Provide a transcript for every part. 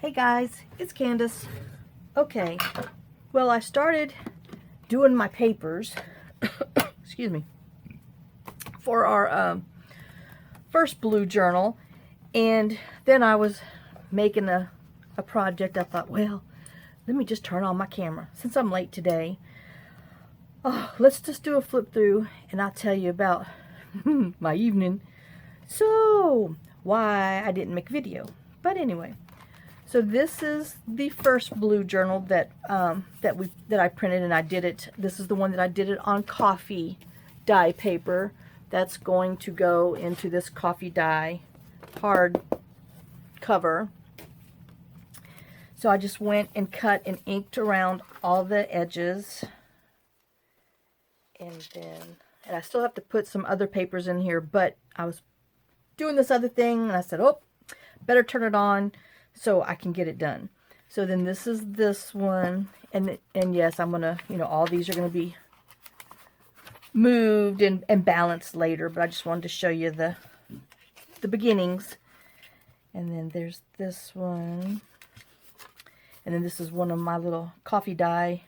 Hey guys, it's Candace. Okay, well I started doing my papers, excuse me, for our first blue journal, and then I was making a project. I thought, well, let me just turn on my camera since I'm late today. Oh, let's just do a flip through and I'll tell you about my evening. So, why I didn't make a video. But anyway. So this is the first blue journal that that I printed, and I did it. This is the one that I did it on coffee dye paper. That's going to go into this coffee dye hard cover. So I just went and cut and inked around all the edges, and I still have to put some other papers in here, but I was doing this other thing, and I said, oh, better turn it on so I can get it done. So then this is this one, and yes, I'm gonna, all these are gonna be moved and balanced later, but I just wanted to show you the beginnings. And then there's this one, and then this is one of my little coffee dye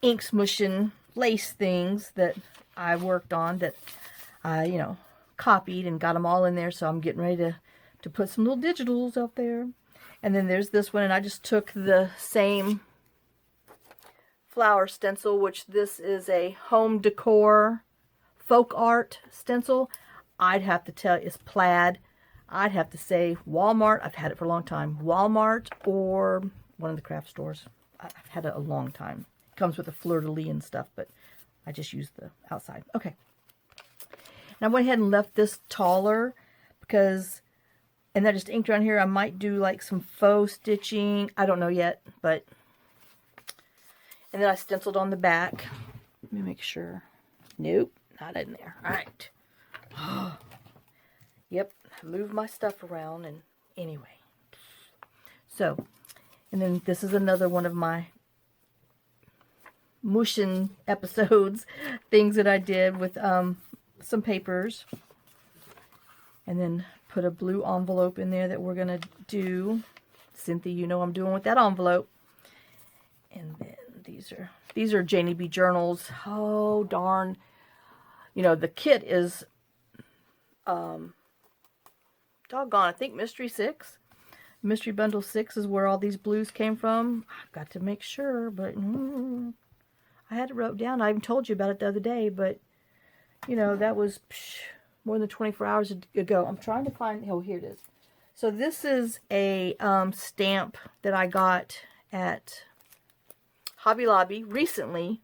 ink smushing lace things that I worked on, that I copied and got them all in there. So I'm getting ready to put some little digitals out there. And then there's this one, and I just took the same flower stencil, which this is a home decor folk art stencil. I'd have to tell you, it's plaid. I'd have to say Walmart. I've had it for a long time. Walmart or one of the craft stores. I've had it a long time. It comes with a fleur-de-lis and stuff, but I just use the outside. Okay. And I went ahead and left this taller because, and I just inked around here. I might do like some faux stitching. I don't know yet, but, and then I stenciled on the back. Let me make sure. Nope, not in there. All right. Yep, I moved my stuff around, and anyway. So, and then this is another one of my mushing episodes, things that I did with some papers. And then put a blue envelope in there that we're going to do. Cynthia, I'm doing with that envelope. And then these are Janeybjournals. Oh, darn. The kit is doggone, I think Mystery 6. Mystery Bundle 6 is where all these blues came from. I've got to make sure, but I had it wrote down. I even told you about it the other day, but that was more than 24 hours ago. I'm trying to find, oh, here it is. So this is a stamp that I got at Hobby Lobby recently,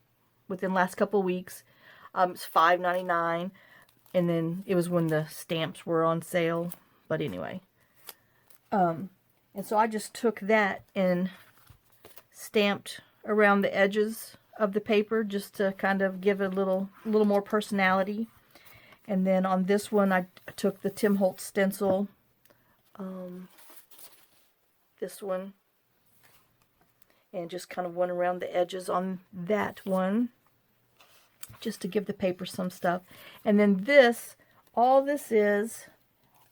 within the last couple of weeks. It's $5.99, and then it was when the stamps were on sale. But anyway, and so I just took that and stamped around the edges of the paper just to kind of give it a little more personality. And then on this one, I took the Tim Holtz stencil, this one, and just kind of went around the edges on that one, just to give the paper some stuff. And then all this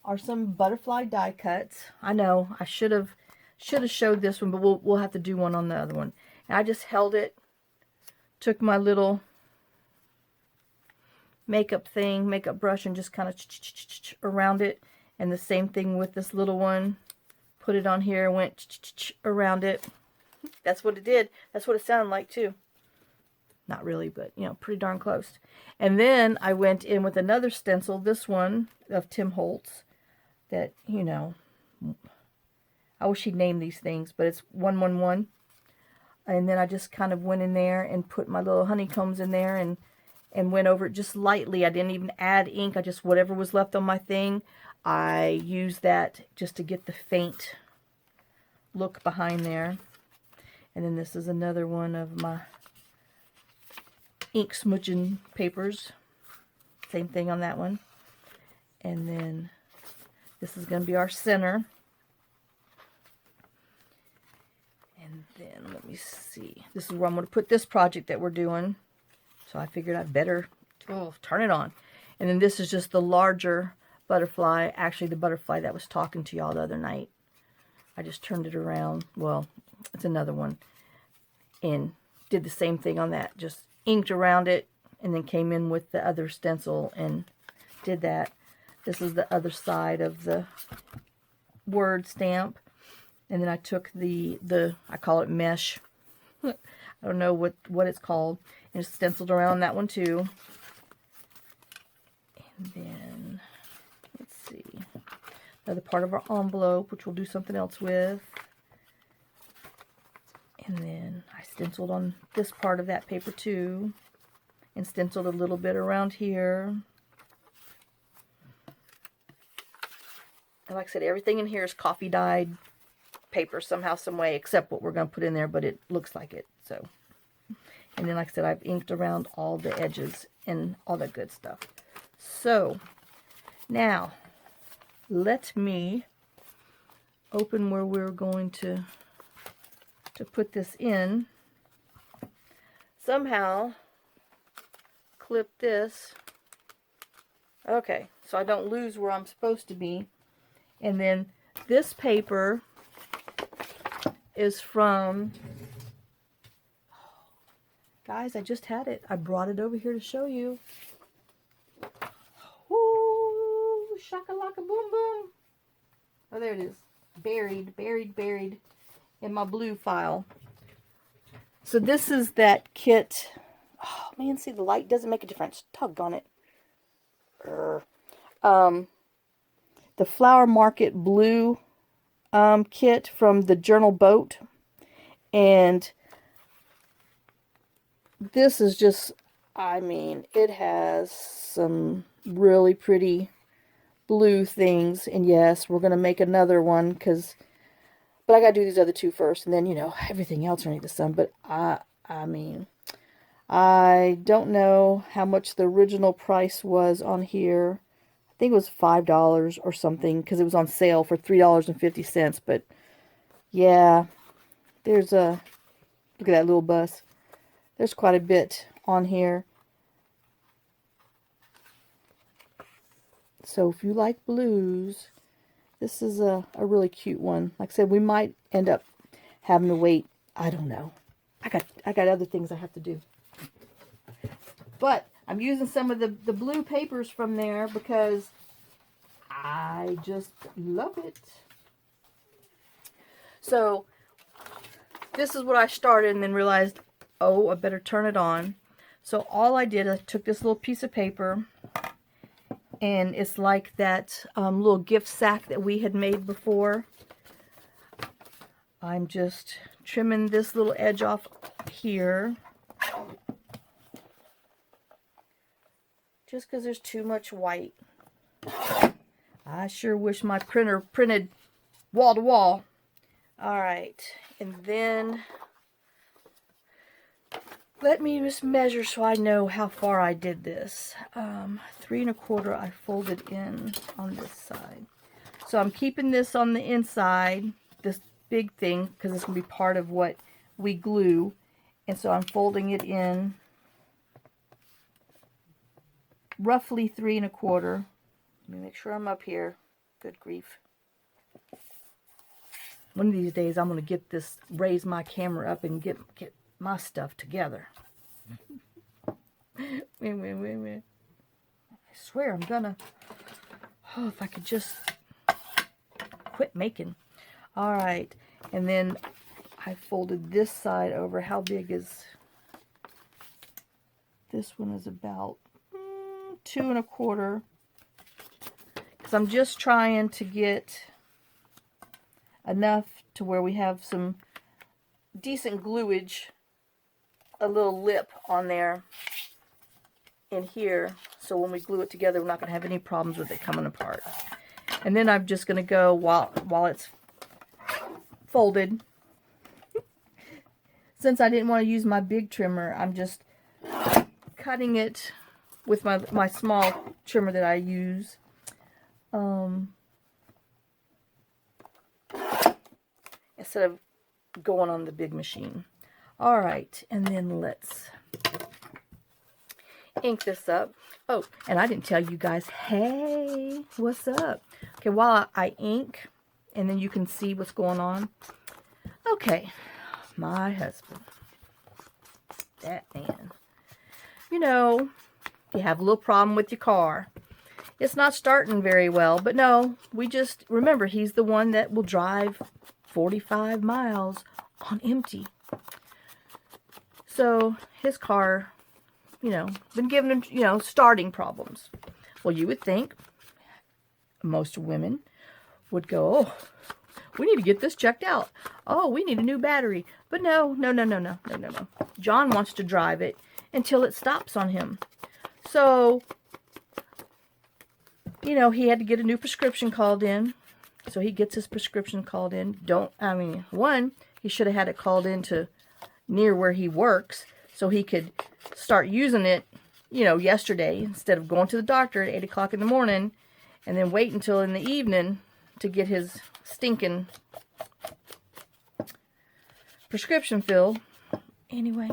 are some butterfly die cuts. I know I should have showed this one, but we'll have to do one on the other one. And I just held it, took my little makeup brush, and just kind of around it. And the same thing with this little one. Put it on here and went around it. That's what it did. That's what it sounded like too. Not really, but pretty darn close. And then I went in with another stencil, this one of Tim Holtz, that, I wish he'd name these things, but it's 111. And then I just kind of went in there and put my little honeycombs in there and went over it just lightly. I didn't even add ink. I just, whatever was left on my thing, I used that just to get the faint look behind there. And then this is another one of my ink smudging papers. Same thing on that one. And then this is going to be our center. And then let me see. This is where I'm going to put this project that we're doing. So I figured I'd better turn it on. And then this is just the larger butterfly. Actually, the butterfly that was talking to y'all the other night. I just turned it around. Well, it's another one. And did the same thing on that. Just inked around it and then came in with the other stencil and did that. This is the other side of the word stamp. And then I took the I call it mesh. I don't know what it's called. And stenciled around that one too. And then, let's see, another part of our envelope, which we'll do something else with. And then I stenciled on this part of that paper too. And stenciled a little bit around here. And like I said, everything in here is coffee dyed paper somehow, some way, except what we're going to put in there, but it looks like it. So, and then like I said, I've inked around all the edges and all that good stuff. So, now, let me open where we're going to put this in. Somehow, clip this. Okay, so I don't lose where I'm supposed to be. And then this paper is from, guys, I just had it. I brought it over here to show you. Ooh, shakalaka boom boom. Oh, there it is. Buried in my blue file. So this is that kit. Oh, man, see, the light doesn't make a difference. Doggone it. The Flower Market Blue kit from TheJournalBoat. And this is just, I mean, it has some really pretty blue things. And yes, we're going to make another one but I got to do these other two first. And then, you know, everything else underneath the sun. But I mean, I don't know how much the original price was on here. I think it was $5 or something because it was on sale for $3.50. But yeah, there's a, look at that little bus. There's quite a bit on here. So if you like blues, this is a really cute one. Like I said, we might end up having to wait. I don't know. I got other things I have to do. But I'm using some of the blue papers from there because I just love it. So this is what I started and then realized, oh, I better turn it on. So all I did, I took this little piece of paper, and it's like that little gift sack that we had made before. I'm just trimming this little edge off here. Just because there's too much white. I sure wish my printer printed wall to wall. Alright, and then let me just measure so I know how far I did this. 3 1/4 I folded in on this side. So I'm keeping this on the inside, this big thing, because it's going to be part of what we glue. And so I'm folding it in roughly 3 1/4. Let me make sure I'm up here. Good grief. One of these days I'm going to raise my camera up and get my stuff together. Wait. I swear I'm gonna. Oh, if I could just quit making. Alright, and then I folded this side over. How big is this one? Is about 2 1/4, because I'm just trying to get enough to where we have some decent gluage, a little lip on there in here, so when we glue it together we're not going to have any problems with it coming apart. And then I'm just going to go while it's folded. Since I didn't want to use my big trimmer, I'm just cutting it with my small trimmer that I use. Instead of going on the big machine. Alright, and then let's ink this up. Oh, and I didn't tell you guys, hey, what's up? Okay, while I ink, and then you can see what's going on. Okay, my husband, that man. You know, you have a little problem with your car. It's not starting very well, but no, we just, remember, he's the one that will drive 45 miles on empty. So his car, you know, been giving him, you know, starting problems. Well, you would think most women would go, oh, we need to get this checked out. Oh, we need a new battery. But no. John wants to drive it until it stops on him. So, you know, he had to get a new prescription called in. So he gets his prescription called in. One, he should have had it called in to near where he works so he could start using it, you know, yesterday, instead of going to the doctor at 8 o'clock in the morning and then wait until in the evening to get his stinking prescription filled. Anyway.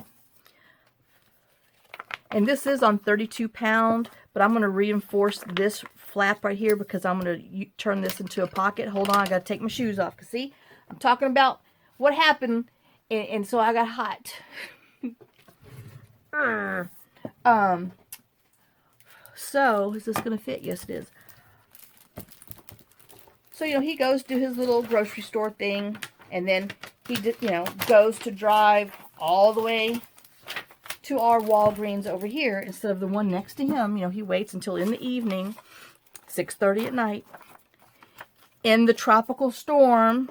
And this is on 32 pound, but I'm going to reinforce this flap right here because I'm going to turn this into a pocket. Hold on, I got to take my shoes off. Because see, I'm talking about what happened, and so I got hot. So, is this going to fit? Yes, it is. So, you know, he goes to his little grocery store thing, and then he, you know, goes to drive all the way to our Walgreens over here instead of the one next to him. You know, he waits until in the evening, 6:30 at night, in the tropical storm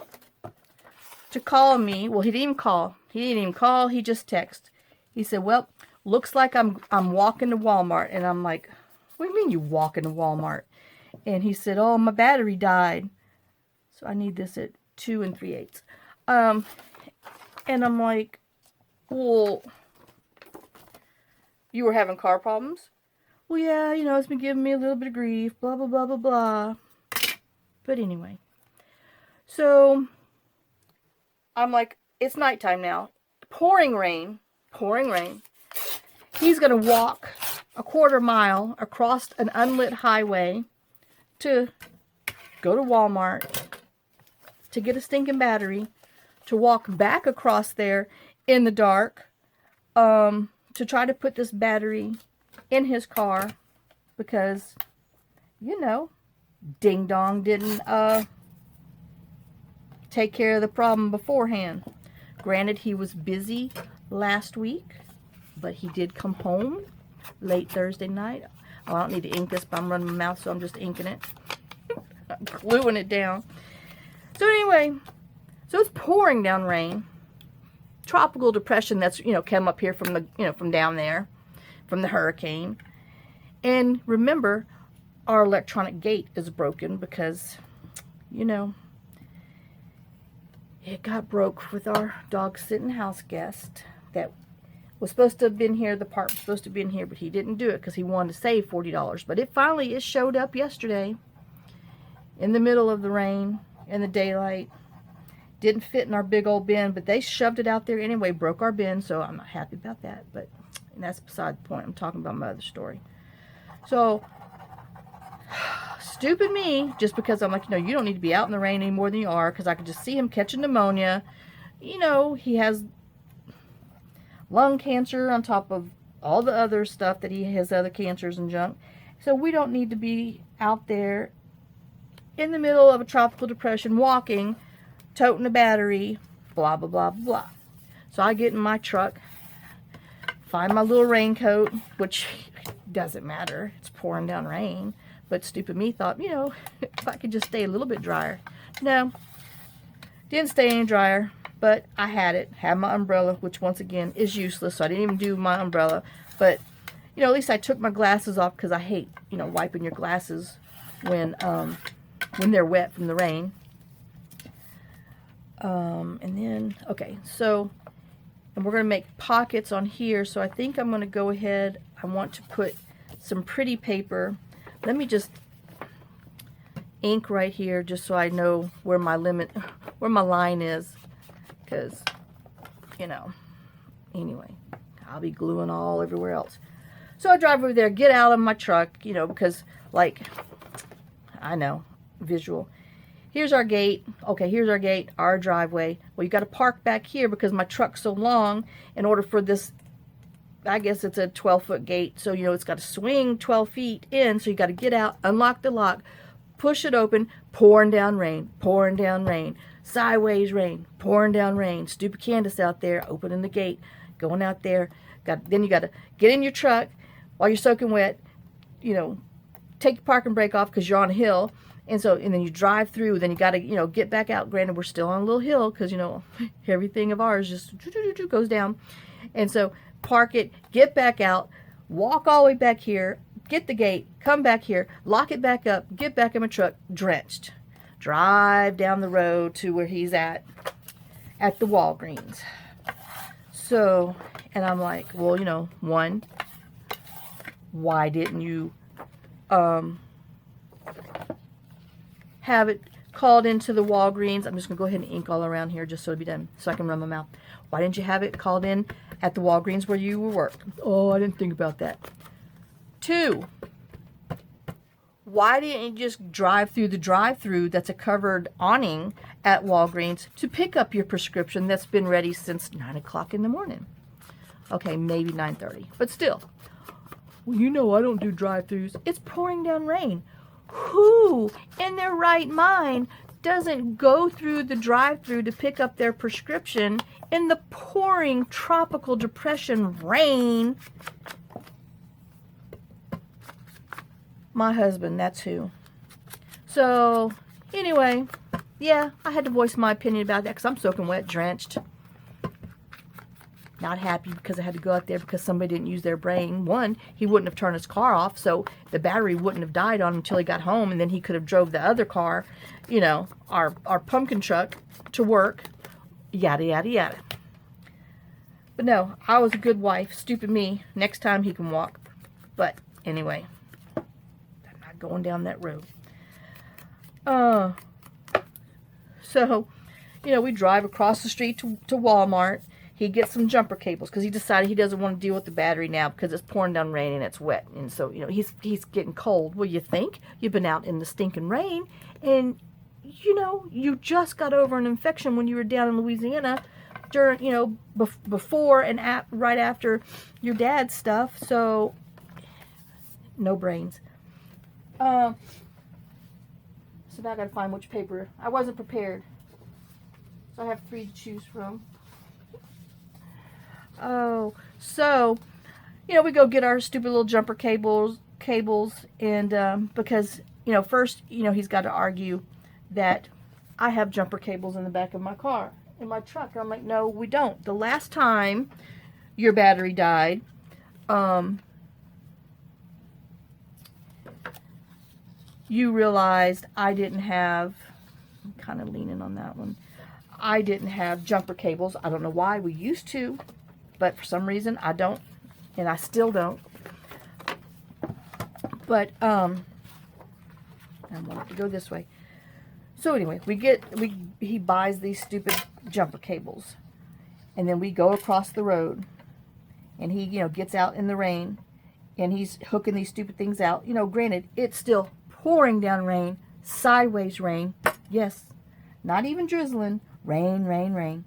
to call me. Well, he didn't even call. He just texted. He said, well, looks like I'm walking to Walmart. And I'm like, what do you mean you walking to Walmart? And he said, oh, my battery died. So I need this at 2 3/8. And I'm like, well, you were having car problems? Well, yeah, you know, it's been giving me a little bit of grief, blah, blah, blah, blah, blah. But anyway. So, I'm like, it's nighttime now. Pouring rain. He's going to walk a quarter mile across an unlit highway to go to Walmart to get a stinking battery, to walk back across there in the dark, to try to put this battery in his car because, you know, Ding Dong didn't take care of the problem beforehand. Granted, he was busy last week, but he did come home late Thursday night. Oh, I don't need to ink this, but I'm running my mouth, so I'm just inking it. I'm gluing it down. So anyway, so it's pouring down rain. Tropical depression that's, you know, come up here from the, you know, from down there, from the hurricane. And remember, our electronic gate is broken because, you know, it got broke with our dog sitting house guest that was supposed to have been here. The part was supposed to have been here, but he didn't do it because he wanted to save $40. But it showed up yesterday in the middle of the rain, in the daylight. Didn't fit in our big old bin, but they shoved it out there anyway, broke our bin, so I'm not happy about that. But and that's beside the point. I'm talking about my other story. So, stupid me, just because I'm like, you know, you don't need to be out in the rain any more than you are, because I could just see him catching pneumonia. You know, he has lung cancer on top of all the other stuff that he has, other cancers and junk. So we don't need to be out there in the middle of a tropical depression walking, toting a battery, blah, blah, blah, blah. So I get in my truck, find my little raincoat, which doesn't matter. It's pouring down rain. But stupid me thought, you know, if I could just stay a little bit drier. No, didn't stay any drier, but I had my umbrella, which once again is useless, so I didn't even do my umbrella. But, you know, at least I took my glasses off because I hate, you know, wiping your glasses when they're wet from the rain. And then, okay, so, and we're going to make pockets on here, so I think I'm going to go ahead, I want to put some pretty paper. Let me just ink right here just so I know where my line is, because, you know, anyway, I'll be gluing all everywhere else. So I drive over there, get out of my truck, you know, because, like, I know, visual. here's our gate. Okay, here's our gate, our driveway. Well, you got to park back here because my truck's so long in order for this, I guess it's a 12-foot gate. So, you know, it's got to swing 12 feet in. So you got to get out, unlock the lock, push it open, pouring down rain, sideways rain, pouring down rain. Stupid Candace out there opening the gate, going out there. Then you got to get in your truck while you're soaking wet, you know, take your parking brake off because you're on a hill. And then you drive through, then you got to, you know, get back out. Granted, we're still on a little hill because, you know, everything of ours just goes down. And so park it, get back out, walk all the way back here, get the gate, come back here, lock it back up, get back in my truck, drenched. Drive down the road to where he's at the Walgreens. So, and I'm like, well, you know, one, why didn't you have it called into the Walgreens? I'm just going to go ahead and ink all around here just so it'll be done, so I can run my mouth. Why didn't you have it called in at the Walgreens where you were worked? Oh, I didn't think about that. 2, why didn't you just drive through the drive-through that's a covered awning at Walgreens to pick up your prescription that's been ready since 9 o'clock in the morning? Okay, maybe 9:30, but still. Well, you know I don't do drive-throughs. It's pouring down rain. Who in their right mind doesn't go through the drive-through to pick up their prescription in the pouring tropical depression rain? My husband, that's who. So, anyway, yeah, I had to voice my opinion about that because I'm soaking wet, drenched. Not happy because I had to go out there because somebody didn't use their brain. One, he wouldn't have turned his car off, so the battery wouldn't have died on him until he got home, and then he could have drove the other car, you know, our pumpkin truck to work, yada, yada, yada. But no, I was a good wife. Stupid me. Next time he can walk. But anyway, I'm not going down that road. So, you know, we drive across the street to Walmart. He gets some jumper cables because he decided he doesn't want to deal with the battery now because it's pouring down rain and it's wet. And so, you know, he's getting cold. Well, you think? You've been out in the stinking rain and, you know, you just got over an infection when you were down in Louisiana during, you know, before and right after your dad's stuff. So, no brains. So now I got to find which paper. I wasn't prepared. So I have 3 to choose from. Oh, so, you know, we go get our stupid little jumper cables, and, because, you know, first, you know, he's got to argue that I have jumper cables in the back of my car, in my truck. And I'm like, no, we don't. The last time your battery died, you realized I didn't have, I'm kind of leaning on that one, I didn't have jumper cables. I don't know why. We used to. But for some reason, I don't, and I still don't. But, I want to go this way. So anyway, he buys these stupid jumper cables. And then we go across the road. And he, you know, gets out in the rain. And he's hooking these stupid things out. You know, granted, it's still pouring down rain. Sideways rain. Yes. Not even drizzling. Rain, rain, rain.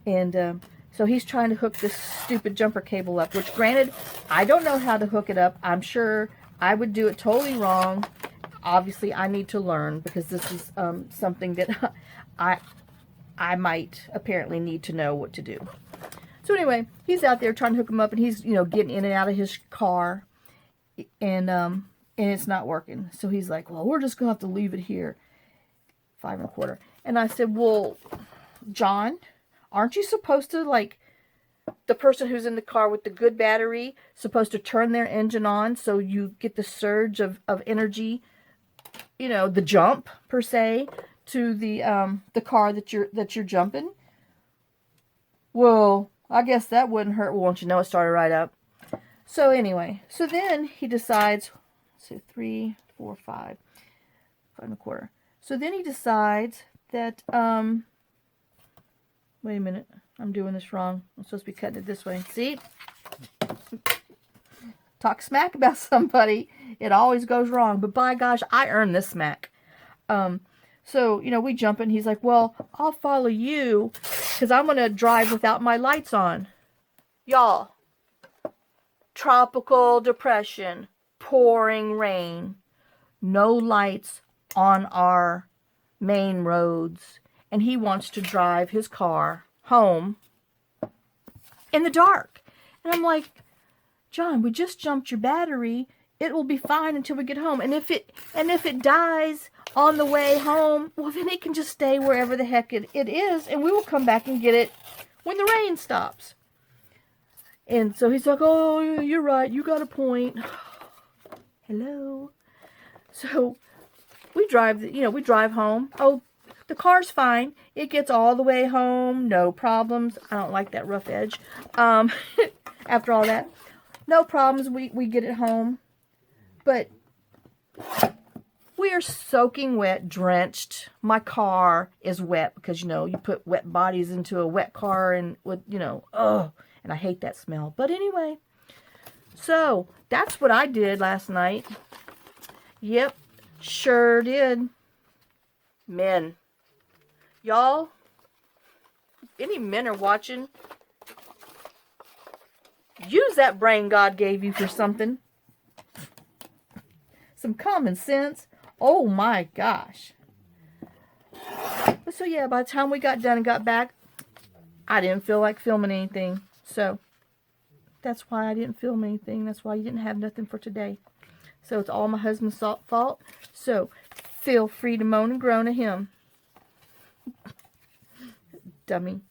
And, so he's trying to hook this stupid jumper cable up, which granted, I don't know how to hook it up. I'm sure I would do it totally wrong. Obviously, I need to learn because this is something that I might apparently need to know what to do. So anyway, he's out there trying to hook him up, and he's, you know, getting in and out of his car, and it's not working. So he's like, well, we're just going to have to leave it here. 5 1/4. And I said, well, John, aren't you supposed to, like, the person who's in the car with the good battery, supposed to turn their engine on so you get the surge of energy, you know, the jump, per se, to the car that you're jumping? Well, I guess that wouldn't hurt. Well, won't you know, it started right up. So anyway, so then he decides, so 3, 4, 5, 5 1/4. So then he decides that, wait a minute, I'm doing this wrong. I'm supposed to be cutting it this way. See? Talk smack about somebody, it always goes wrong. But by gosh, I earned this smack. So, you know, we jump in. He's like, well, I'll follow you because I'm going to drive without my lights on. Y'all, tropical depression, pouring rain, no lights on our main roads. And he wants to drive his car home in the dark. And I'm like, John, we just jumped your battery. It will be fine until we get home. And if it dies on the way home, well, then it can just stay wherever the heck it is, and we will come back and get it when the rain stops. And so he's like, oh, you're right. You got a point. Hello. So we drive, we drive home. Oh, the car's fine. It gets all the way home. No problems. I don't like that rough edge. After all that, no problems. We get it home. But we are soaking wet, drenched. My car is wet because, you put wet bodies into a wet car and with, and I hate that smell. But anyway, so that's what I did last night. Yep, sure did. Men. Y'all, if any men are watching, use that brain God gave you for something. Some common sense. Oh my gosh. So yeah, by the time we got done and got back, I didn't feel like filming anything. So that's why I didn't film anything. That's why you didn't have nothing for today. So it's all my husband's fault. So feel free to moan and groan at him. Dummy.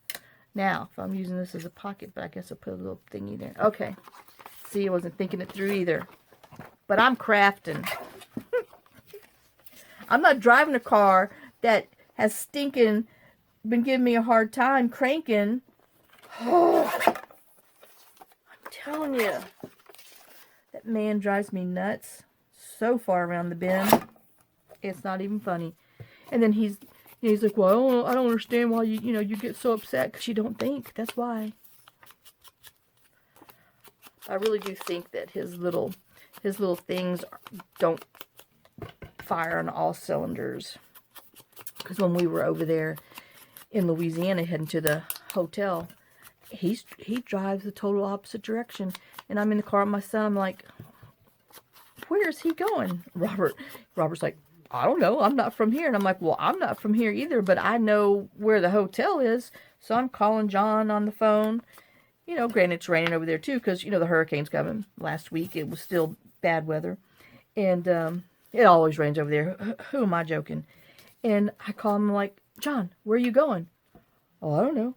Now, if I'm using this as a pocket, but I guess I'll put a little thingy there. Okay. See, I wasn't thinking it through either. But I'm crafting. I'm not driving a car that has stinking been giving me a hard time cranking. Oh, I'm telling you. That man drives me nuts. So far around the bend. It's not even funny. And then he's like, well, I don't understand why you get so upset because you don't think. That's why. I really do think that his little things don't fire on all cylinders. Because when we were over there in Louisiana heading to the hotel, he drives the total opposite direction. And I'm in the car with my son. I'm like, where's he going? Robert's like, I don't know. I'm not from here. And I'm like, well, I'm not from here either, but I know where the hotel is. So I'm calling John on the phone. Granted it's raining over there too because, the hurricane's coming. Last week it was still bad weather. And it always rains over there. Who am I joking? And I call him like, John, where are you going? Oh, I don't know.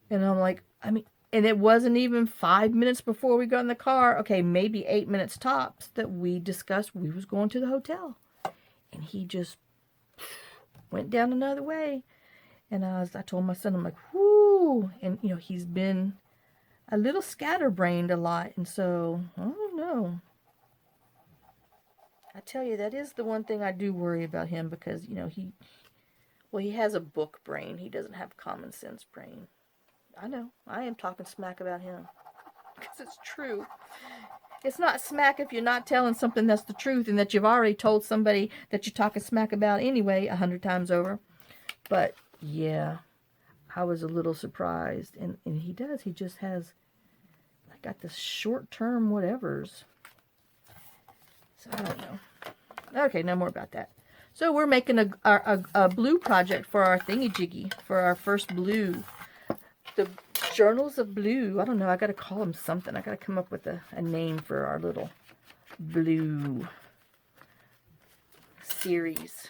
And I'm like, and it wasn't even 5 minutes before we got in the car. Okay, maybe 8 minutes tops that we discussed we was going to the hotel. And he just went down another way. And I told my son, I'm like, whoo. And, he's been a little scatterbrained a lot. And so, I don't know. I tell you, that is the one thing I do worry about him because, he has a book brain. He doesn't have common sense brain. I know. I am talking smack about him. Because it's true. It's not smack if you're not telling something that's the truth and that you've already told somebody that you're talking smack about anyway 100 times over. But, yeah, I was a little surprised. And he does. He just has, got this short-term whatevers. So, I don't know. Okay, no more about that. So, we're making a blue project for our thingy-jiggy, for our first blue. The Journals of Blue. I don't know. I got to call them something. I got to come up with a name for our little blue series.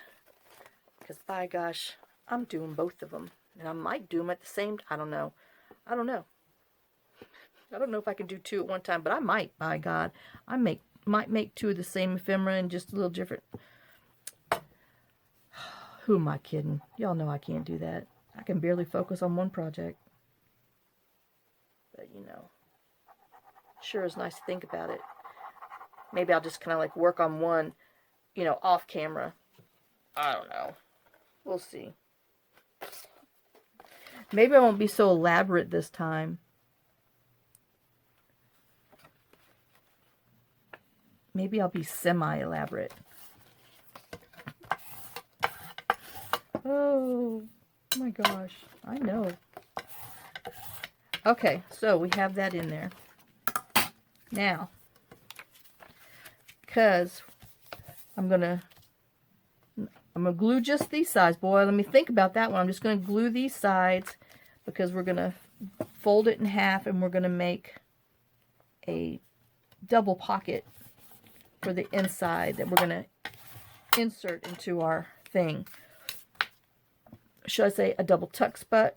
Because, by gosh, I'm doing both of them. And I might do them at the same time. I don't know. I don't know if I can do two at one time, but I might, by God. I might make two of the same ephemera and just a little different. Who am I kidding? Y'all know I can't do that. I can barely focus on one project. But, sure is nice to think about it. Maybe I'll just kind of work on one, off camera. I don't know. We'll see. Maybe I won't be so elaborate this time. Maybe I'll be semi-elaborate. Oh my gosh, I know. Okay, so we have that in there. Now, because I'm gonna glue just these sides. Boy, let me think about that one. I'm just gonna glue these sides because we're gonna fold it in half and we're gonna make a double pocket for the inside that we're gonna insert into our thing. Should I say a double tuck spot?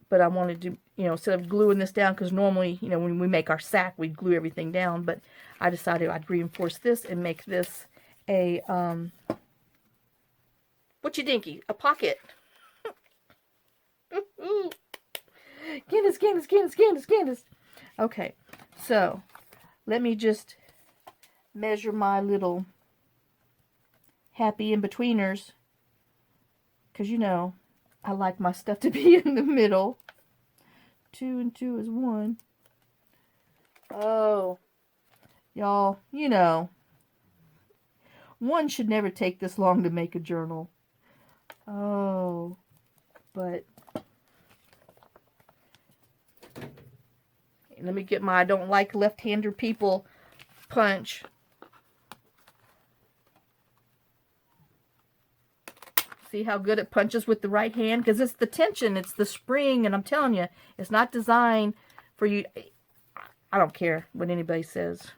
But I wanted to, you know, instead of gluing this down, because normally, you know, when we make our sack, we glue everything down, but I decided I'd reinforce this and make this a, what you dinky? A pocket. Candace. Okay, so let me just measure my little happy in-betweeners, because, you know, I like my stuff to be in the middle. 2 and 2 is 1. Oh, y'all, you know, one should never take this long to make a journal. Oh, but let me get my I don't like left-hander people punch. See how good it punches with the right hand? Because it's the tension, it's the spring, and I'm telling you, it's not designed for you. I don't care what anybody says.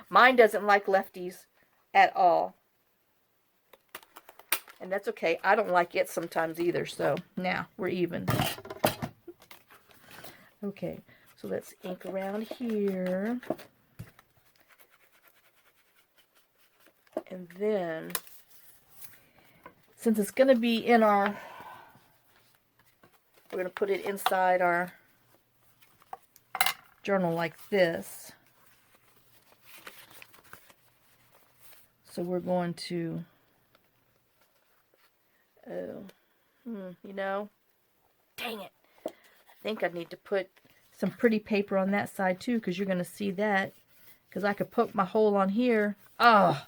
Mine doesn't like lefties at all. And that's okay. I don't like it sometimes either. So now we're even. Okay, so let's ink around here. And then, since it's going to be in our, we're going to put it inside our journal like this. So we're going to, you know, dang it. I think I need to put some pretty paper on that side too, because you're going to see that. Because I could poke my hole on here. Oh,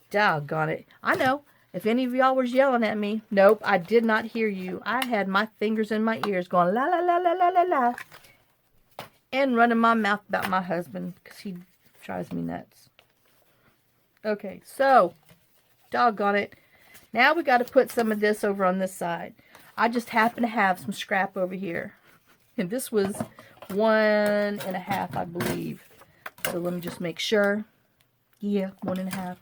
doggone it. I know. If any of y'all was yelling at me, nope, I did not hear you. I had my fingers in my ears going la la la la la la la. And running my mouth about my husband because he drives me nuts. Okay, so, doggone it. Now we got to put some of this over on this side. I just happen to have some scrap over here. And this was 1.5, I believe. So let me just make sure. Yeah, 1.5.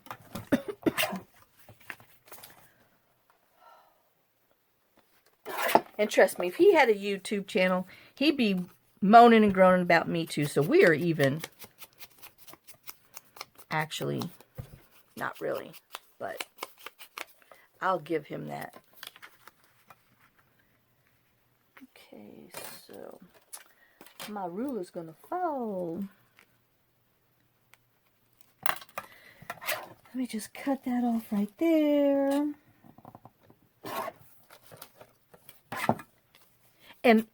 And trust me, if he had a YouTube channel, he'd be moaning and groaning about me too. So we are even. Actually, not really, but I'll give him that. Okay, so my ruler's gonna fall. Let me just cut that off right there. And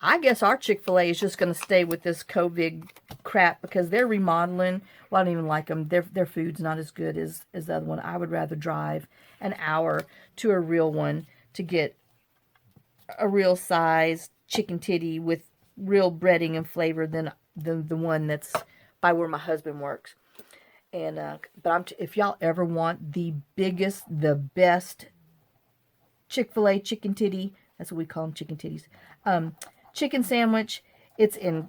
I guess our Chick-fil-A is just going to stay with this COVID crap because they're remodeling. Well, I don't even like them. Their food's not as good as the other one. I would rather drive an hour to a real one to get a real size chicken titty with real breading and flavor than the one that's by where my husband works. And but if y'all ever want the biggest, the best Chick-fil-A chicken titty, that's what we call them, chicken titties. Chicken sandwich. It's in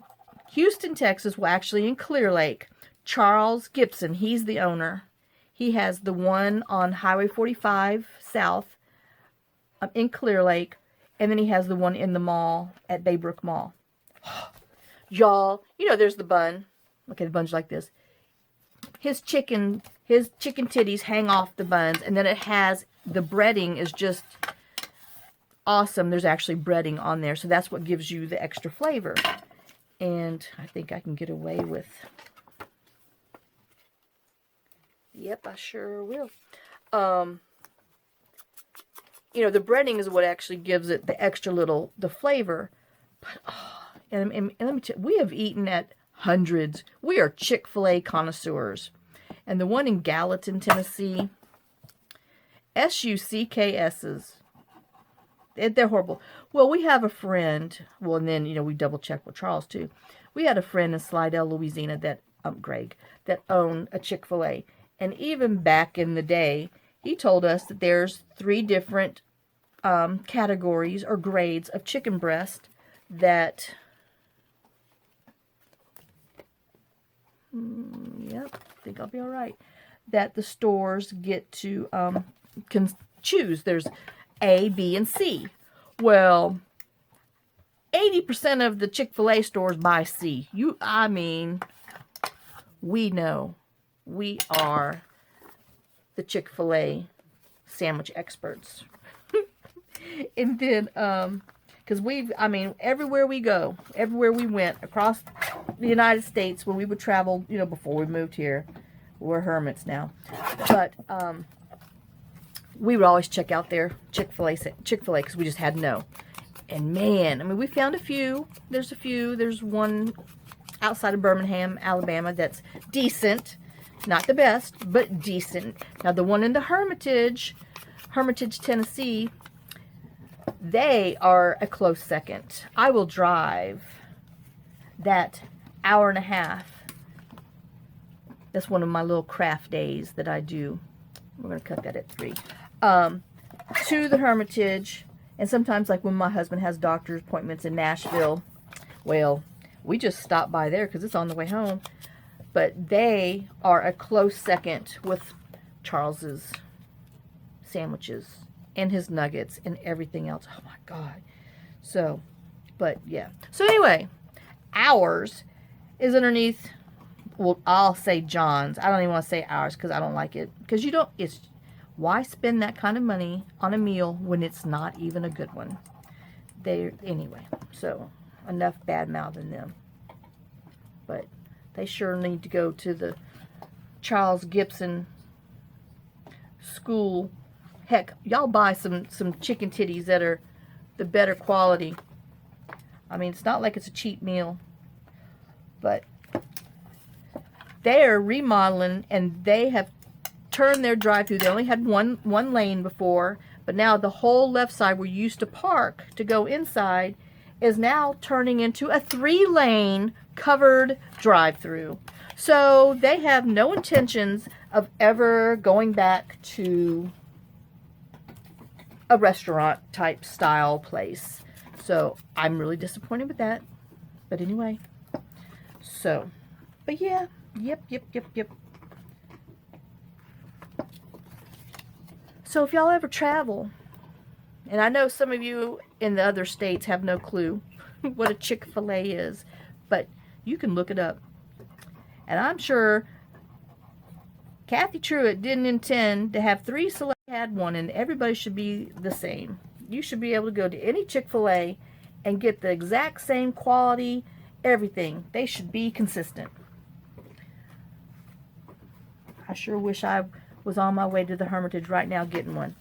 Houston, Texas. Well, actually in Clear Lake. Charles Gibson, he's the owner. He has the one on Highway 45 South in Clear Lake. And then he has the one in the mall at Baybrook Mall. Y'all, you know there's the bun. Okay, the bun's like this. His chicken titties hang off the buns. And then it has, the breading is just awesome. There's actually breading on there, so that's what gives you the extra flavor. And I think I can get away with, yep, I sure will. You know, the breading is what actually gives it the extra little, the flavor. But, oh, and let me tell you, we have eaten at hundreds. We are Chick-fil-A connoisseurs. And the one in Gallatin, Tennessee, SUCKSs. They're horrible. Well, we have a friend. Well, and then, we double check with Charles, too. We had a friend in Slidell, Louisiana, Greg, that owned a Chick-fil-A. And even back in the day, he told us that there's 3 different categories or grades of chicken breast that... Yep, I think I'll be all right. That the stores get to can choose. There's A, B, and C. Well, 80% of the Chick-fil-A stores buy C. We know. We are the Chick-fil-A sandwich experts. And then, because everywhere we go, everywhere we went across the United States when we would travel, before we moved here, we're hermits now. But, we would always check out their Chick-fil-A because we just had to know. And man, we found a few. There's a few. There's one outside of Birmingham, Alabama that's decent. Not the best, but decent. Now the one in the Hermitage, Tennessee, they are a close second. I will drive that hour and a half. That's one of my little craft days that I do. We're going to cut that at 3. To the Hermitage, and sometimes like when my husband has doctor's appointments in Nashville, well, we just stop by there because it's on the way home. But they are a close second with Charles's sandwiches and his nuggets and everything else. Oh my God. So, but yeah. So anyway, ours is underneath, well, I'll say John's. I don't even want to say ours because I don't like it. Because why spend that kind of money on a meal when it's not even a good one? Anyway, so enough bad-mouthing them. But they sure need to go to the Charles Gibson school. Heck, y'all buy some chicken titties that are the better quality. It's not like it's a cheap meal. But they're remodeling, and they have turned their drive-through. They only had one lane before, but now the whole left side where you used to park to go inside is now turning into a 3-lane covered drive-through. So they have no intentions of ever going back to a restaurant type style place. So I'm really disappointed with that. But anyway, but yeah, yep. So if y'all ever travel, and I know some of you in the other states have no clue what a Chick-fil-A is, but you can look it up. And I'm sure Kathy Truitt didn't intend to have 3 select, had one, and everybody should be the same. You should be able to go to any Chick-fil-A and get the exact same quality, everything. They should be consistent. I sure wish I was on my way to the Hermitage right now getting one.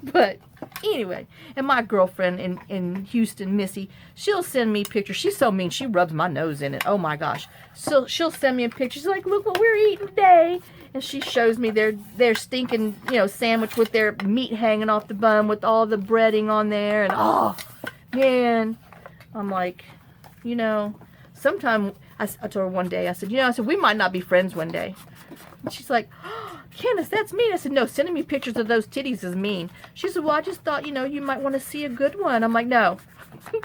But anyway, and my girlfriend in Houston, Missy, she'll send me pictures. She's so mean. She rubs my nose in it. Oh my gosh. So she'll send me a picture. She's like, look what we're eating today. And she shows me their stinking, sandwich with their meat hanging off the bun with all the breading on there. And oh, man. I'm like, sometime, I told her one day, I said, we might not be friends one day. And she's like, oh, Candace, that's mean. I said, no, sending me pictures of those titties is mean. She said, well, I just thought, you might want to see a good one. I'm like, no,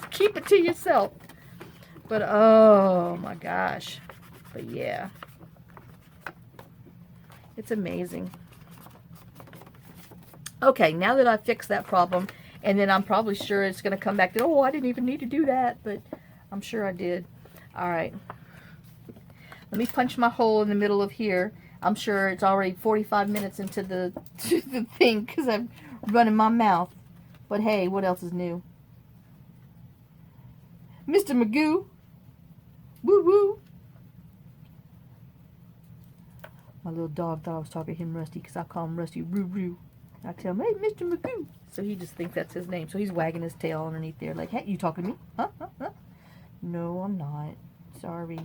keep it to yourself. But, oh, my gosh. But, yeah. It's amazing. Okay, now that I fixed that problem, and then I'm probably sure it's going to come back to, oh, I didn't even need to do that, but I'm sure I did. All right. Let me punch my hole in the middle of here. I'm sure it's already 45 minutes into the thing because I'm running my mouth. But hey, what else is new? Mr. Magoo. Woo woo. My little dog thought I was talking to him, Rusty, because I call him Rusty Roo Roo. I tell him, hey, Mr. Magoo. So he just thinks that's his name. So he's wagging his tail underneath there like, hey, you talking to me? Huh? No, I'm not. Sorry.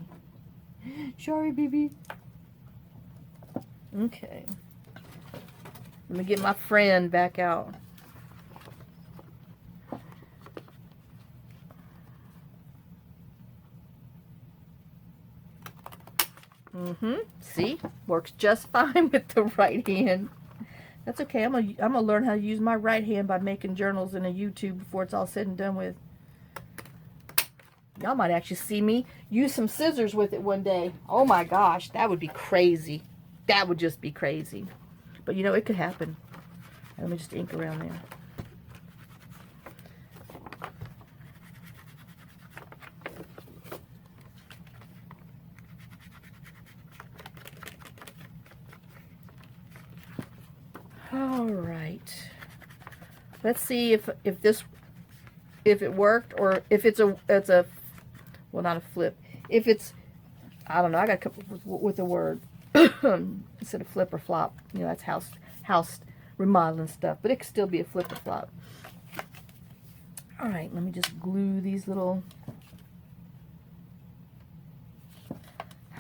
Sorry, baby. Okay. Let me get my friend back out. See? Works just fine with the right hand. That's okay. I'm gonna learn how to use my right hand by making journals in a YouTube before it's all said and done with. Y'all might actually see me use some scissors with it one day. Oh my gosh, that would be crazy. That would just be crazy. But you know, it could happen. Let me just ink around there. All right. Let's see if it worked, or if it's a well, not a flip. If it's, I don't know, I got to come with a word instead of flip or flop. You know, that's house remodeling stuff, but it could still be a flip or flop. All right, let me just glue these little.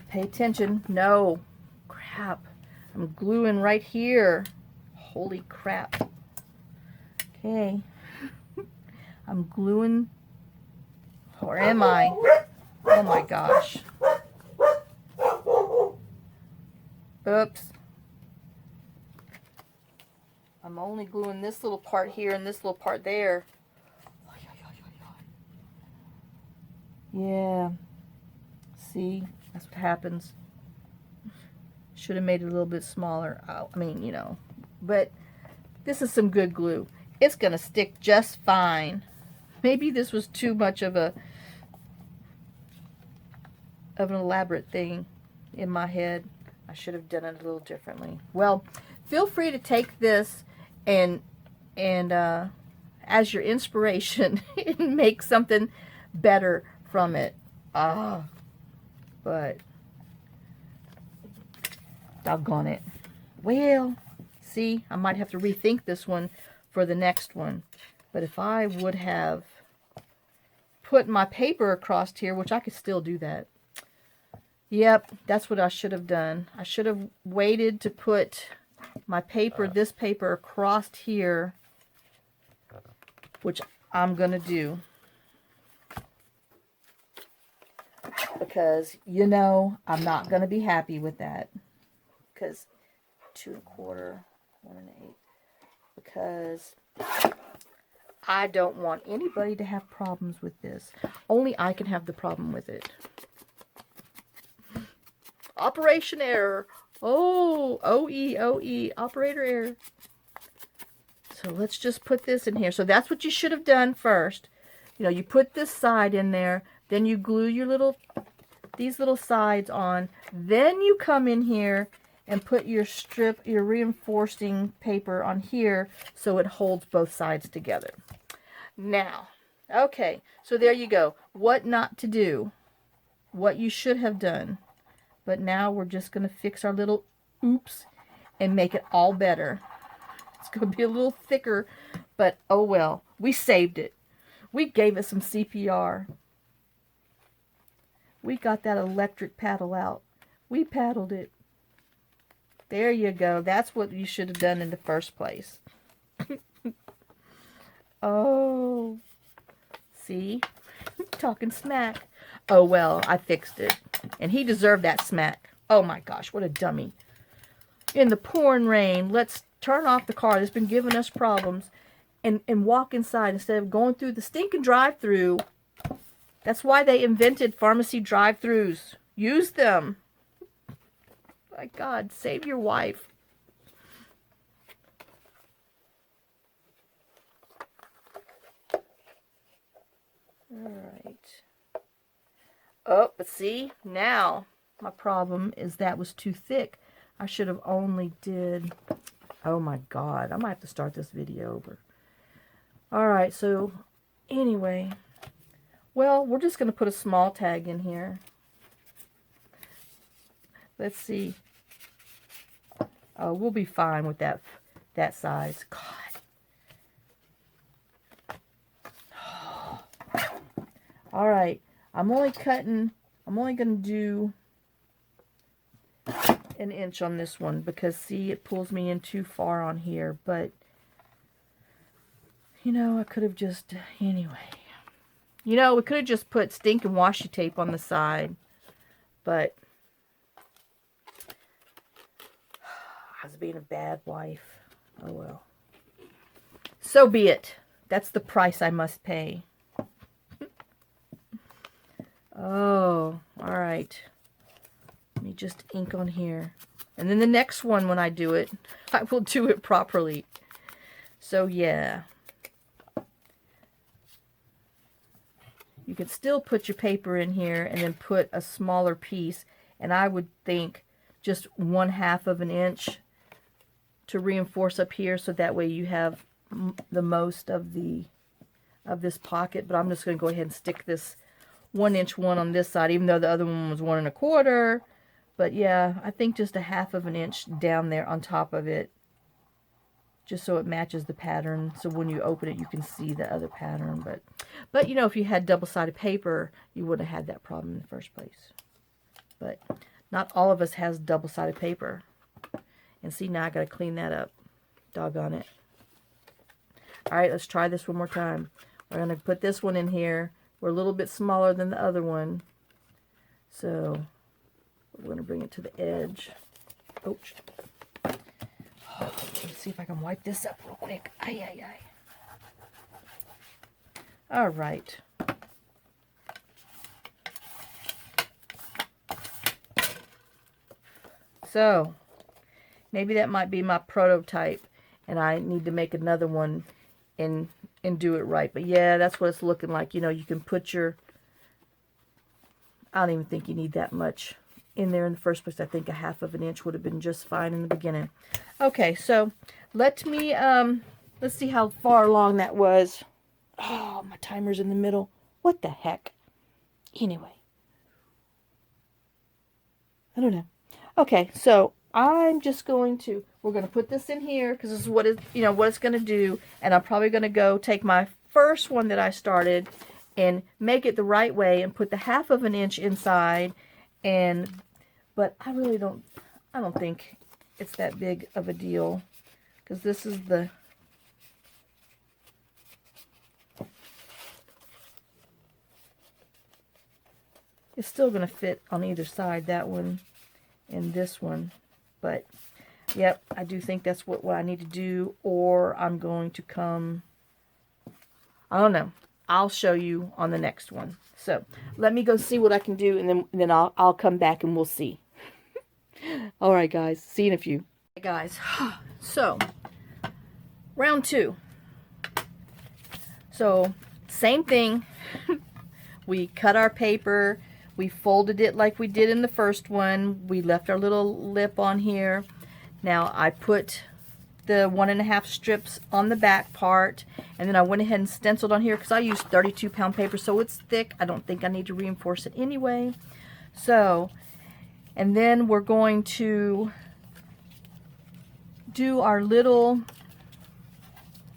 Pay attention. No, crap. I'm gluing right here. Holy crap. Okay. I'm gluing. Or am I? Oh my gosh. Oops. I'm only gluing this little part here and this little part there. Yeah. See? That's what happens. Should have made it a little bit smaller. I mean, you know. But this is some good glue. It's going to stick just fine. Maybe this was too much of an elaborate thing in my head. I should have done it a little differently. Well, feel free to take this and as your inspiration and make something better from it. But doggone it. Well, see, I might have to rethink this one for the next one. But if I would have put my paper across here, which I could still do that. Yep, that's what I should have done. I should have waited to put my paper, this paper, across here, which I'm going to do. Because, you know, I'm not going to be happy with that. Because 2 1/4, 1 1/8. Because I don't want anybody to have problems with this. Only I can have the problem with it. Operation error. Oh, OE, operator error. So let's just put this in here. So that's what you should have done first. You know, you put this side in there, then you glue your these little sides on. Then you come in here and put your your reinforcing paper on here so it holds both sides together. Now, okay, so there you go. What not to do. What you should have done. But now we're just going to fix our little oops and make it all better. It's going to be a little thicker, but oh well. We saved it. We gave it some CPR. We got that electric paddle out. We paddled it. There you go. That's what you should have done in the first place. Oh. See? Talking smack. Oh well, I fixed it. And he deserved that smack. Oh my gosh, what a dummy. In the pouring rain, let's turn off the car that's been giving us problems and walk inside instead of going through the stinking drive-thru. That's why they invented pharmacy drive-thrus. Use them. My God, save your wife. All right. Oh, but see, now my problem is that was too thick. I should have only did, oh my God, I might have to start this video over. All right, so anyway, well, we're just going to put a small tag in here. Let's see. Oh, we'll be fine with that size. God. All right. I'm only going to do an inch on this one because, see, it pulls me in too far on here. But, you know, I could have just, anyway. You know, we could have just put stinking washi tape on the side. But I was being a bad wife. Oh, well. So be it. That's the price I must pay. Oh, all right. Let me just ink on here. And then the next one, when I do it, I will do it properly. So, yeah. You could still put your paper in here and then put a smaller piece. And I would think just 1/2 of an inch to reinforce up here, so that way you have the most of this pocket. But I'm just going to go ahead and stick this 1-inch one on this side, even though the other one was 1 1/4. But yeah, I think just 1/2 of an inch down there on top of it, just so it matches the pattern. So when you open it, you can see the other pattern. But you know, if you had double-sided paper, you wouldn't have had that problem in the first place. But not all of us has double-sided paper. And see, now I got to clean that up. Doggone it. All right, let's try this one more time. We're going to put this one in here. We're a little bit smaller than the other one. So we're going to bring it to the edge. Ouch. Oh, let's see if I can wipe this up real quick. Ay, ay, ay. All right. So maybe that might be my prototype, and I need to make another one and do it right. But yeah, that's what it's looking like. You know, you can put your, I don't even think you need that much in there in the first place. I think 1/2 of an inch would have been just fine in the beginning. Okay, so let me, let's see how far along that was. Oh, my timer's in the middle. What the heck? Anyway. I don't know. Okay, so I'm just going to, we're going to put this in here because this is what it, you know, what it's going to do. And I'm probably going to go take my first one that I started and make it the right way and put the 1/2 of an inch inside. But I really don't, I don't think it's that big of a deal because this is the, it's still going to fit on either side, that one and this one. But yep, I do think that's what I need to do, or I'm going to come, I don't know. I'll show you on the next one. So let me go see what I can do, and then I'll come back and we'll see. All right, guys. See you in a few. Hey, guys. So round 2. So same thing. We cut our paper. We folded it like we did in the first one. We left our little lip on here. Now I put the 1.5 strips on the back part, and then I went ahead and stenciled on here because I used 32-pound paper, so it's thick. I don't think I need to reinforce it anyway. So, and then we're going to do our little,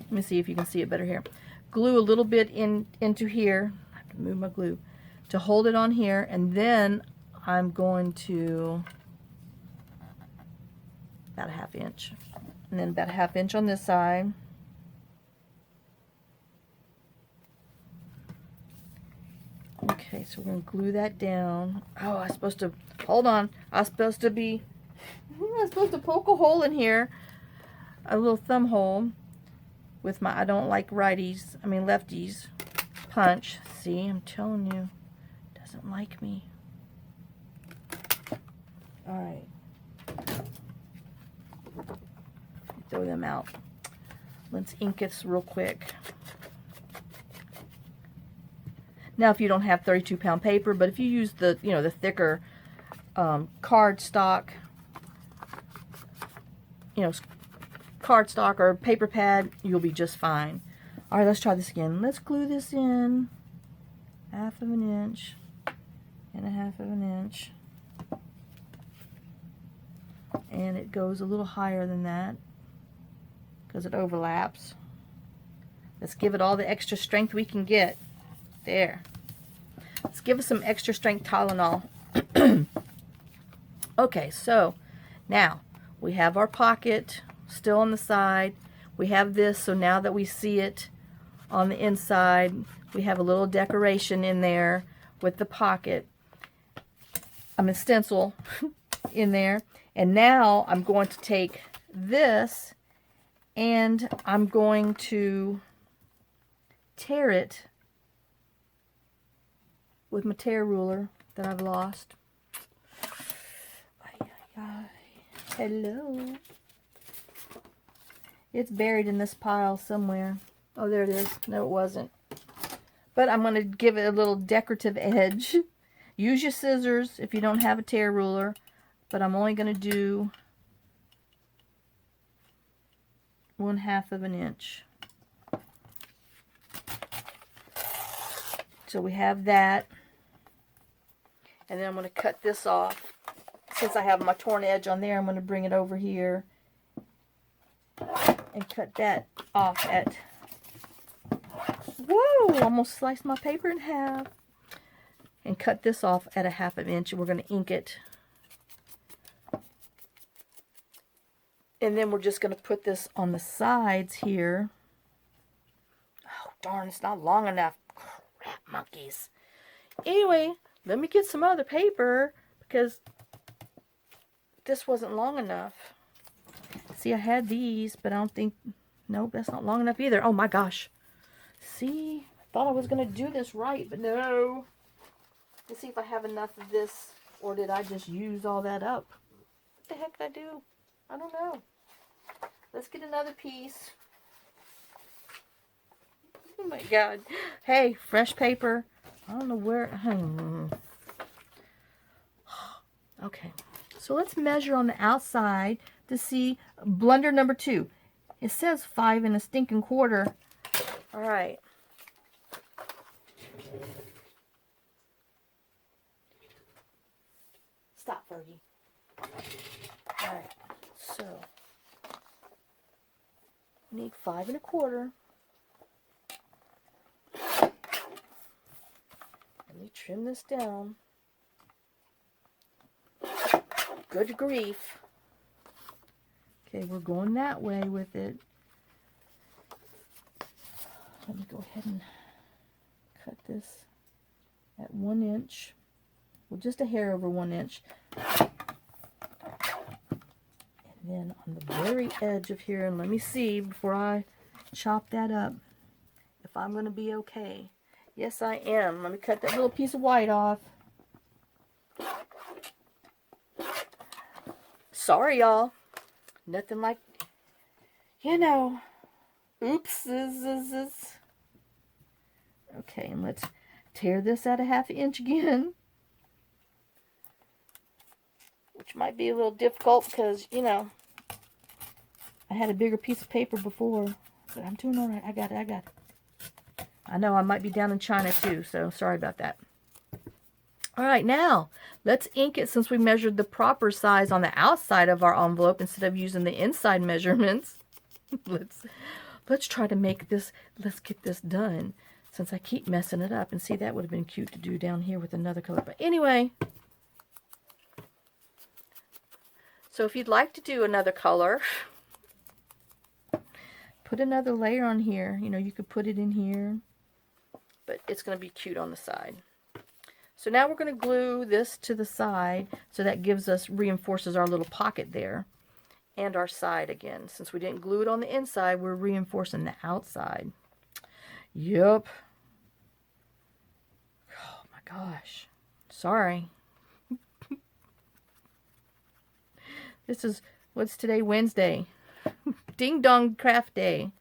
let me see if you can see it better here. Glue a little bit into here. I have to move my glue to hold it on here, and then I'm going to about 1/2 inch, and then about 1/2 inch on this side. Okay, so we're going to glue that down. Oh, I was supposed to, hold on, I was supposed to poke a hole in here, a little thumb hole with my, I don't like lefties punch. See, I'm telling you, doesn't like me. All right, throw them out. Let's ink this real quick. Now, if you don't have 32-pound paper, but if you use the, you know, the thicker cardstock, you know, cardstock or paper pad, you'll be just fine. All right, let's try this again. Let's glue this in 1/2 of an inch and 1/2 of an inch. And it goes a little higher than that because it overlaps. Let's give it all the extra strength we can get. There. Let's give us some extra strength Tylenol. Okay, so Now, we have our pocket still on the side. We have this, so now that we see it on the inside, we have a little decoration in there with the pocket. I'm a stencil in there. And now I'm going to take this and I'm going to tear it with my tear ruler that I've lost. Hello. It's buried in this pile somewhere. Oh, there it is. No, it wasn't. But I'm going to give it a little decorative edge. Use your scissors if you don't have a tear ruler. But I'm only going to do 1/2 of an inch. So we have that. And then I'm going to cut this off. Since I have my torn edge on there, I'm going to bring it over here and cut that off at... Whoa! Almost sliced my paper in half. And cut this off at 1/2 inch. And we're going to ink it. And then we're just going to put this on the sides here. Oh, darn, it's not long enough. Crap monkeys. Anyway, let me get some other paper because this wasn't long enough. See, I had these, but I don't think... Nope, that's not long enough either. Oh my gosh. See, I thought I was going to do this right, but no. Let's see if I have enough of this, or did I just use all that up? What the heck did I do? I don't know. Let's get another piece. Oh my god. Hey, fresh paper. I don't know where... Okay. So let's measure on the outside to see blunder number 2. It says 5 and a stinking quarter. Alright. Stop, Fergie. Alright. So, we need 5 1/4. Let me trim this down. Good grief. Okay, we're going that way with it. Let me go ahead and cut this at 1 inch. Well, just a hair over 1 inch. Then on the very edge of here, and let me see before I chop that up if I'm going to be okay. Yes, I am. Let me cut that little piece of white off. Sorry, y'all. Nothing like, you know, oopses. Okay, and let's tear this at 1/2 inch again. Which might be a little difficult because, you know, I had a bigger piece of paper before. But I'm doing all right. I got it. I know I might be down in China too, so sorry about that. All right, now let's ink it since we measured the proper size on the outside of our envelope instead of using the inside measurements. Let's try to make this, let's get this done since I keep messing it up. And see, that would have been cute to do down here with another color. But anyway... So if you'd like to do another color, put another layer on here. You know, you could put it in here, but it's going to be cute on the side. So now we're going to glue this to the side, so that gives us, reinforces our little pocket there, and our side again. Since we didn't glue it on the inside, we're reinforcing the outside. Yep. Oh my gosh. Sorry. This is, what's today? Wednesday. Ding dong craft day.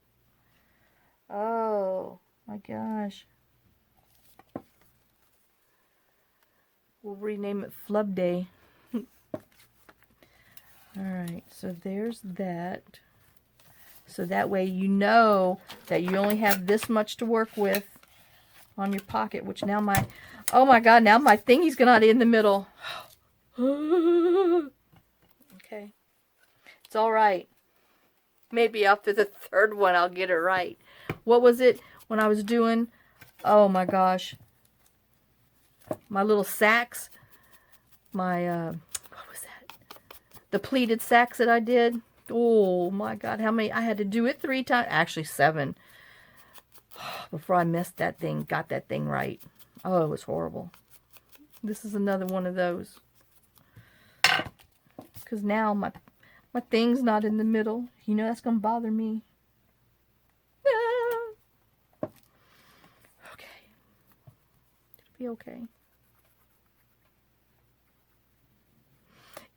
Oh my gosh. We'll rename it Flub Day. Alright, so there's that. So that way you know that you only have this much to work with on your pocket, which now my, oh my god, now my thingy's got in the middle. Okay. It's alright. Maybe after the third one I'll get it right. What was it when I was doing? Oh my gosh. My little sacks. My, what was that? the pleated sacks that I did. Oh my God, how many? I had to do it 3 times, actually 7, before I messed that thing, got that thing right. Oh, it was horrible. This is another one of those. Because now my thing's not in the middle. You know that's going to bother me. Ah. Okay. It'll be okay.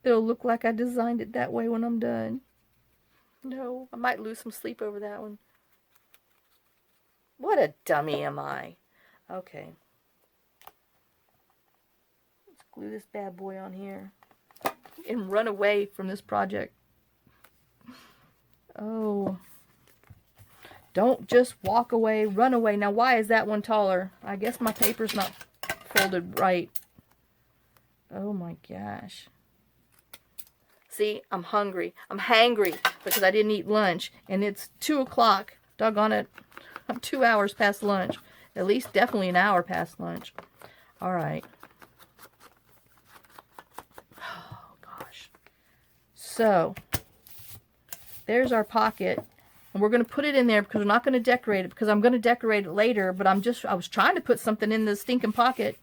It'll look like I designed it that way when I'm done. No, I might lose some sleep over that one. What a dummy am I. Okay. Let's glue this bad boy on here. And run away from this project. Oh. Don't just walk away, run away. Now, why is that one taller? I guess my paper's not folded right. Oh my gosh. See, I'm hungry. I'm hangry because I didn't eat lunch. And it's 2 o'clock. Doggone it. I'm 2 hours past lunch. At least definitely an hour past lunch. All right. So, there's our pocket, and we're going to put it in there because we're not going to decorate it, because I'm going to decorate it later, but I was trying to put something in the stinking pocket,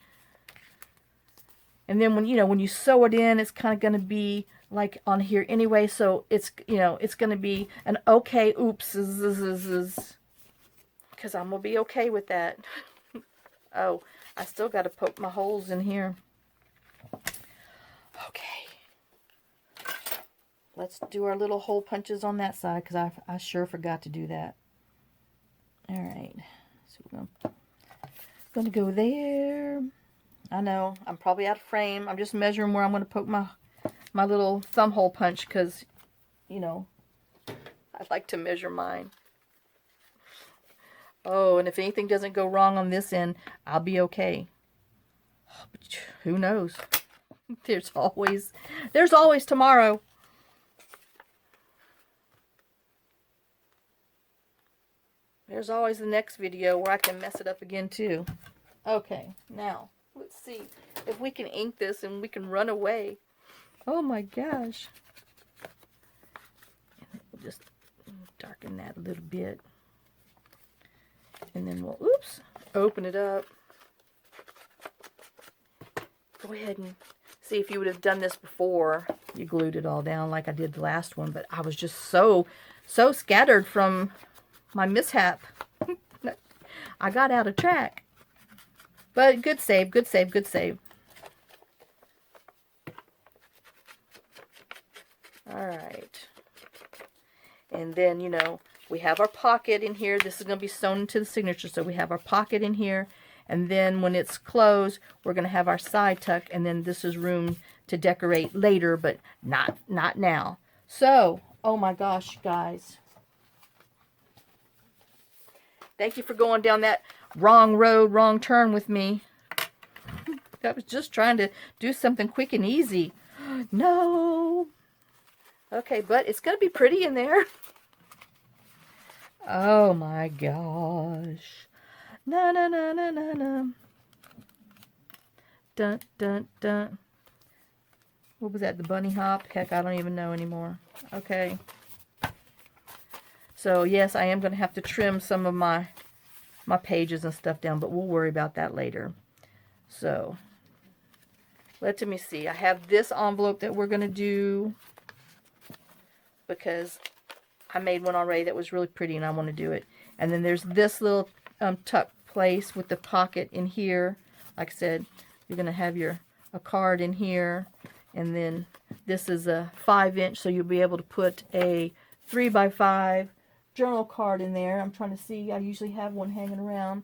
and then when you sew it in, it's kind of going to be like on here anyway, so it's, it's going to be an okay, oops, because I'm going to be okay with that. Oh, I still got to poke my holes in here. Okay. Let's do our little hole punches on that side, because I sure forgot to do that. All right. So we're going to go there. I know, I'm probably out of frame. I'm just measuring where I'm going to poke my little thumb hole punch, because, I like to measure mine. Oh, and if anything doesn't go wrong on this end, I'll be okay. But who knows? There's always tomorrow. There's always the next video where I can mess it up again too. Okay, now, let's see if we can ink this and we can run away. Oh my gosh. And we'll just darken that a little bit. And then we'll, oops, open it up. Go ahead and see if you would have done this before you glued it all down like I did the last one. But I was just so scattered from my mishap. I got out of track. But good save, good save, good save. Alright. And then, we have our pocket in here. This is going to be sewn into the signature. So we have our pocket in here. And then when it's closed, we're going to have our side tuck. And then this is room to decorate later, but not now. So, oh my gosh, guys. Thank you for going down that wrong road, wrong turn with me. I was just trying to do something quick and easy. No. Okay, but it's going to be pretty in there. Oh my gosh. Na na na na na na. Dun dun dun. What was that? The bunny hop? Heck, I don't even know anymore. Okay. So yes, I am going to have to trim some of my pages and stuff down, but we'll worry about that later. So let me see. I have this envelope that we're going to do because I made one already that was really pretty and I want to do it. And then there's this little tuck place with the pocket in here. Like I said, you're going to have a card in here, and then this is a 5-inch, so you'll be able to put a 3x5 journal card in there. I'm trying to see. I usually have one hanging around,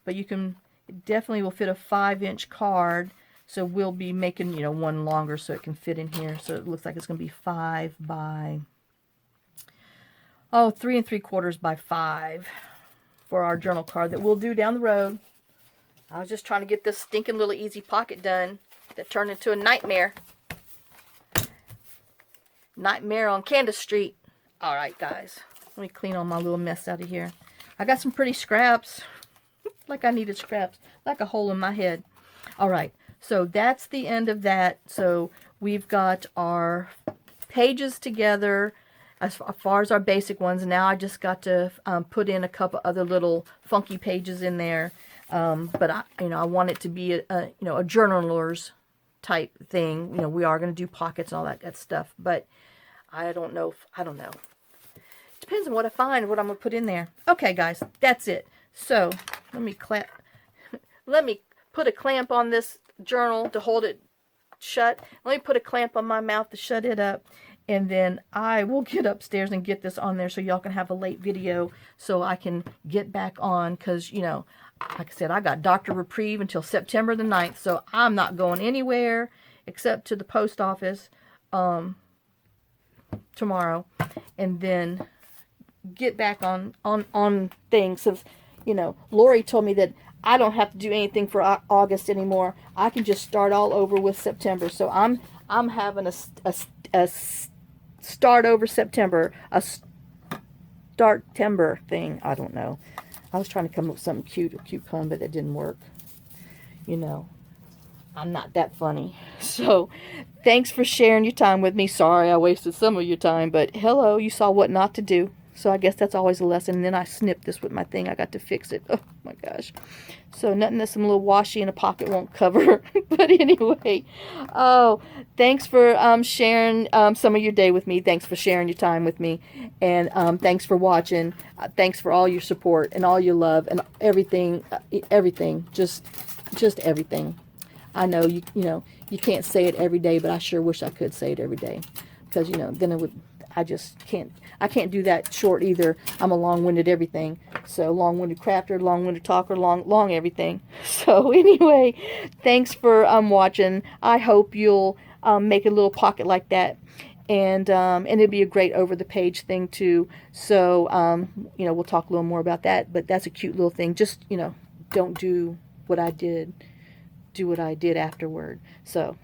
but it definitely will fit a 5-inch card. So we'll be making, one longer so it can fit in here. So it looks like it's going to be 5 by 3 3/4 by 5 for our journal card that we'll do down the road. I was just trying to get this stinking little easy pocket done that turned into a nightmare. Nightmare on Candace Street. Alright, guys. Let me clean all my little mess out of here. I got some pretty scraps. Like I needed scraps. Like a hole in my head. Alright. So that's the end of that. So we've got our pages together as far as our basic ones. Now I just got to put in a couple other little funky pages in there. But I want it to be a journaler's type thing. We are going to do pockets and all that stuff, but I don't know. Depends on what I find, what I'm going to put in there. Okay, guys, that's it. So let me put a clamp on this journal to hold it shut. Let me put a clamp on my mouth to shut it up. And then I will get upstairs and get this on there so y'all can have a late video so I can get back on. Because, like I said, I got Dr. Reprieve until September the 9th. So I'm not going anywhere except to the post office tomorrow. And then get back on things. Since, Lori told me that I don't have to do anything for August anymore. I can just start all over with September. So I'm having a start over September, a start-tember thing. I don't know. I was trying to come up with something cute, a cute pun, but it didn't work. I'm not that funny. So, thanks for sharing your time with me. Sorry I wasted some of your time, but hello, you saw what not to do. So I guess that's always a lesson. And then I snipped this with my thing. I got to fix it. Oh my gosh. So nothing that some little washi in a pocket won't cover. But anyway. Oh, thanks for sharing some of your day with me. Thanks for sharing your time with me. And thanks for watching. Thanks for all your support and all your love and everything. Everything. Just everything. I know you can't say it every day, but I sure wish I could say it every day. Because, then it would... I can't do that short either. I'm a long-winded everything. So long-winded crafter, long-winded talker, long everything. So anyway, thanks for watching. I hope you'll make a little pocket like that. And it'd be a great over-the-page thing too. So, we'll talk a little more about that. But that's a cute little thing. Just, don't do what I did. Do what I did afterward. So...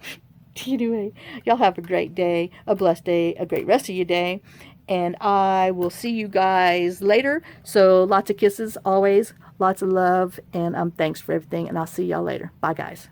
Anyway, y'all have a great day, a blessed day, a great rest of your day, and I will see you guys later. So lots of kisses always, lots of love, and thanks for everything, and I'll see y'all later. Bye, guys.